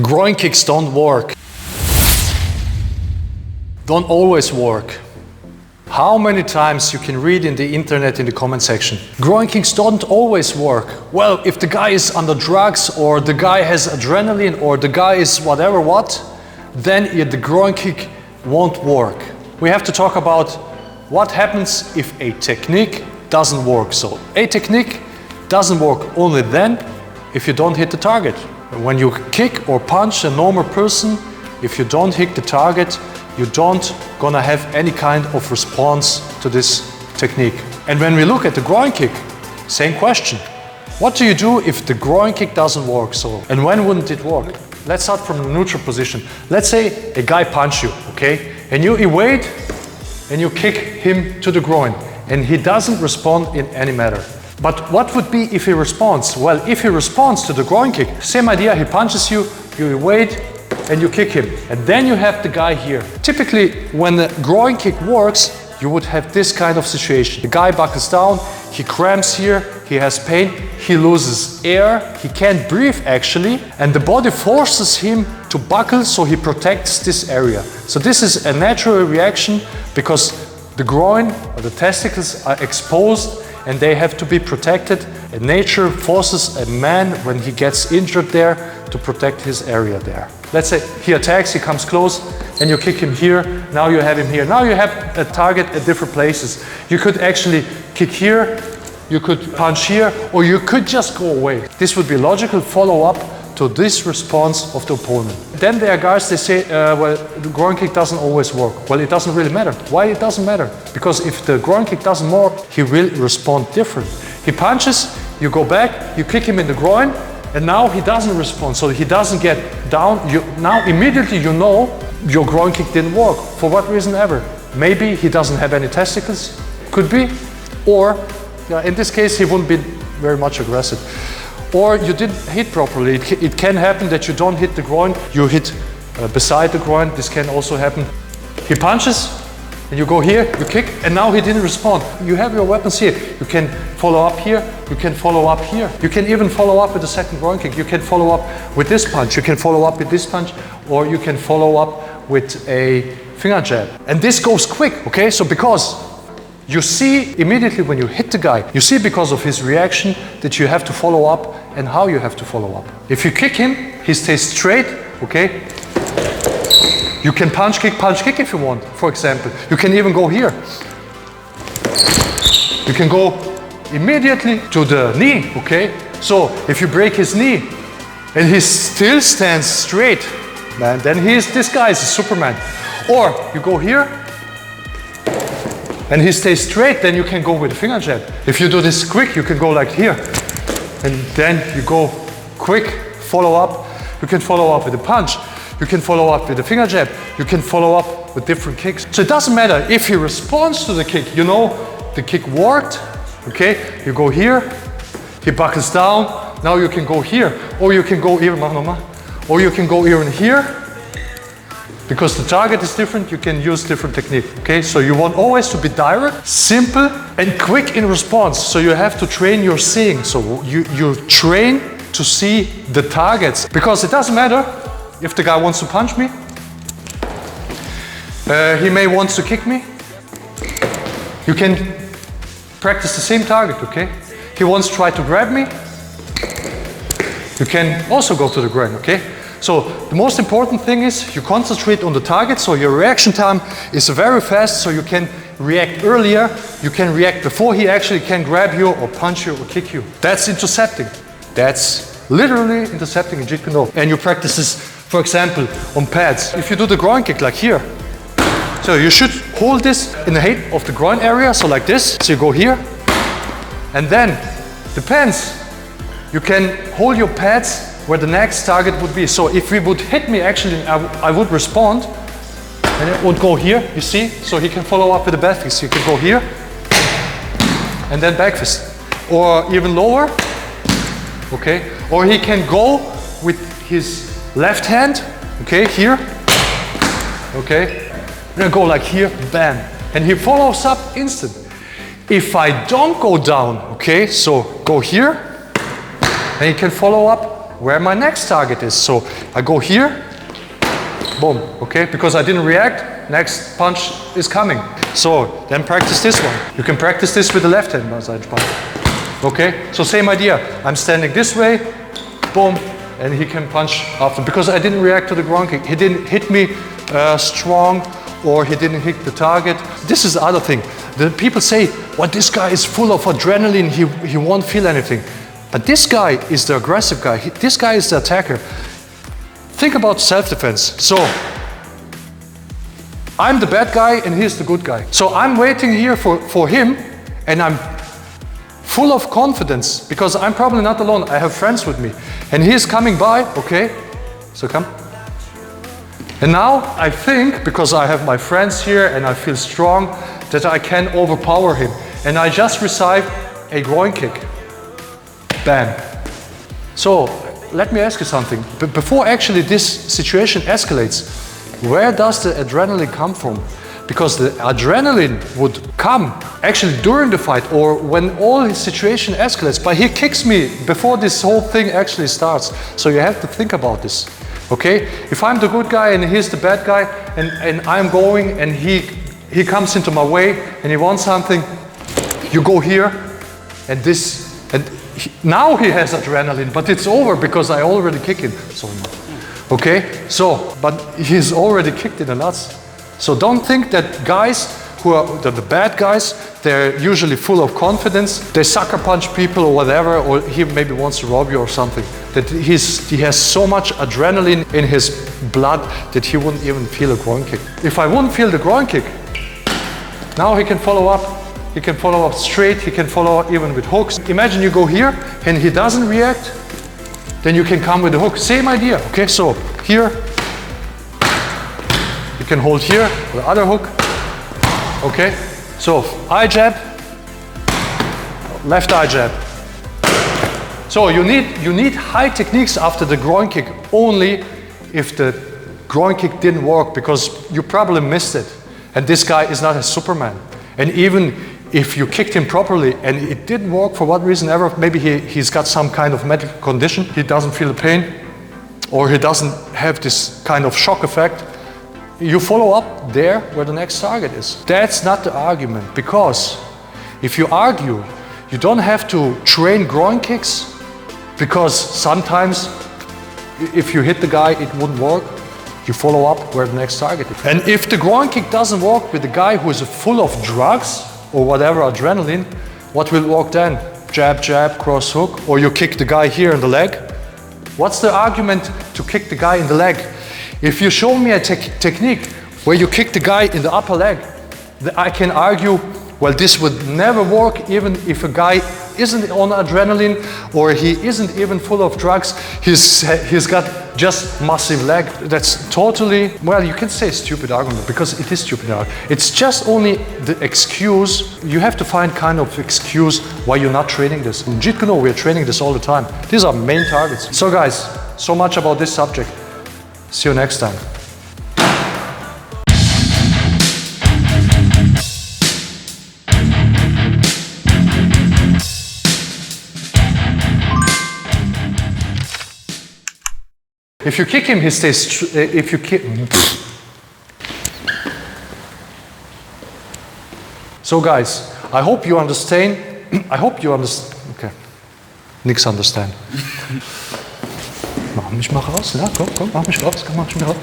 Groin kicks don't work. Don't always work. How many times you can read in the internet in the comment section, groin kicks don't always work. Well, if the guy is under drugs or the guy has adrenaline or the guy is whatever what, then the groin kick won't work. We have to talk about what happens if a technique doesn't work. So a technique doesn't work only then if you don't hit the target. When you kick or punch a normal person, if you don't hit the target, you don't gonna have any kind of response to this technique. And when we look at the groin kick, same question. What do you do if the groin kick doesn't work? And when wouldn't it work? Let's start from the neutral position. Let's say a guy punch you, okay? And you evade and you kick him to the groin and he doesn't respond in any matter. But what would be if he responds? Well, if he responds to the groin kick, same idea, he punches you, you evade, and you kick him. And then you have the guy here. Typically, when the groin kick works, you would have this kind of situation. The guy buckles down, he cramps here, he has pain, he loses air, he can't breathe actually, and the body forces him to buckle so he protects this area. So this is a natural reaction because the groin or the testicles are exposed and they have to be protected. And nature forces a man when he gets injured there to protect his area there. Let's say he attacks, he comes close, and you kick him here. Now you have him here. Now you have a target at different places. You could actually kick here, you could punch here, or you could just go away. This would be logical follow-up to this response of the opponent. Then there are guys, they say, well, the groin kick doesn't always work. Well, it doesn't really matter. Why it doesn't matter? Because if the groin kick doesn't work, he will respond different. He punches, you go back, you kick him in the groin, and now he doesn't respond, so he doesn't get down. Now immediately you know your groin kick didn't work, for what reason ever. Maybe he doesn't have any testicles, could be, or in this case he wouldn't be very much aggressive. Or you didn't hit properly. It can happen that you don't hit the groin, you hit beside the groin, this can also happen. He punches, and you go here, you kick, and now he didn't respond. You have your weapons here. You can follow up here, you can follow up here. You can even follow up with a second groin kick. You can follow up with this punch, you can follow up with this punch, or you can follow up with a finger jab. And this goes quick, okay? So because you see immediately when you hit the guy, you see because of his reaction that you have to follow up and how you have to follow up. If you kick him, he stays straight, okay? You can punch kick if you want, for example. You can even go here. You can go immediately to the knee, okay? So if you break his knee and he still stands straight, man, then this guy is a Superman. Or you go here and he stays straight, then you can go with a finger jab. If you do this quick, you can go like here. And then you go quick, follow up. You can follow up with a punch. You can follow up with a finger jab. You can follow up with different kicks. So it doesn't matter if he responds to the kick. You know the kick worked, okay? You go here, he buckles down. Now you can go here. Or you can go even, or you can go even here. Because the target is different, you can use different technique, okay? So you want always to be direct, simple, and quick in response. So you have to train your seeing. So you train to see the targets. Because it doesn't matter if the guy wants to punch me. He may want to kick me. You can practice the same target, okay? He wants to try to grab me. You can also go to the groin, okay? So the most important thing is you concentrate on the target, so your reaction time is very fast, so you can react earlier, you can react before he actually can grab you or punch you or kick you. That's intercepting. That's literally intercepting in Jeet Kune. And you practice this, for example, on pads. If you do the groin kick like here, so you should hold this in the height of the groin area, so like this. So you go here, and then, depends, you can hold your pads where the next target would be. So if he would hit me, actually, I would respond, and it would go here, you see? So he can follow up with a back fist. You can go here, and then back fist. Or even lower, okay? Or he can go with his left hand, okay, here, okay? And go like here, bam. And he follows up instant. If I don't go down, okay, so go here, and you can follow up where my next target is. So I go here, boom, okay? Because I didn't react, next punch is coming. So then practice this one. You can practice this with the left hand massage punch. Okay, so same idea. I'm standing this way, boom, and he can punch after. Because I didn't react to the groin kick. He didn't hit me strong, or he didn't hit the target. This is the other thing. The people say, well, this guy is full of adrenaline, he won't feel anything. But this guy is the aggressive guy. This guy is the attacker. Think about self-defense. So, I'm the bad guy and he's the good guy. So I'm waiting here for him, and I'm full of confidence because I'm probably not alone. I have friends with me. And he's coming by, okay? So come. And now I think, because I have my friends here and I feel strong, that I can overpower him. And I just receive a groin kick. Bam. So let me ask you something. Before actually this situation escalates, where does the adrenaline come from? Because the adrenaline would come actually during the fight or when all his situation escalates. But he kicks me before this whole thing actually starts. So you have to think about this. Okay? If I'm the good guy and he's the bad guy, and I'm going and he comes into my way and he wants something, you go here and now he has adrenaline, but it's over because I already kicked him. So, okay? So, but he's already kicked in the nuts. So don't think that guys who are the bad guys, they're usually full of confidence, they sucker punch people or whatever, or he maybe wants to rob you or something. That he has so much adrenaline in his blood that he wouldn't even feel a groin kick. If I wouldn't feel the groin kick, now he can follow up. He can follow up straight, he can follow up even with hooks. Imagine you go here and he doesn't react, then you can come with the hook. Same idea, okay? So here, you can hold here, the other hook, okay? So eye jab, left eye jab. So you need high techniques after the groin kick only if the groin kick didn't work, because you probably missed it. And this guy is not a Superman. And even if you kicked him properly and it didn't work for what reason ever, maybe he's got some kind of medical condition, he doesn't feel the pain, or he doesn't have this kind of shock effect, you follow up there where the next target is. That's not the argument, because if you argue, you don't have to train groin kicks, because sometimes if you hit the guy, it wouldn't work. You follow up where the next target is. And if the groin kick doesn't work with the guy who is full of drugs or whatever, adrenaline, what will work then? Jab, jab, cross hook, or you kick the guy here in the leg. What's the argument to kick the guy in the leg? If you show me a technique where you kick the guy in the upper leg, I can argue, well, this would never work even if a guy isn't on adrenaline or he isn't even full of drugs. He's got just massive leg. That's totally, well, you can say stupid argument, because it is stupid argument. It's just only the excuse. You have to find kind of excuse why you're not training this. In Jeet Kune, we're training this all the time. These are main targets. So guys, so much about this subject. See you next time. If you kick him, he stays. If you kick. So guys, I hope you understand. I hope you understand. Okay. Nix understand. Mach mich mal raus, ja? Komm, mach mich raus, komm, mach mich raus.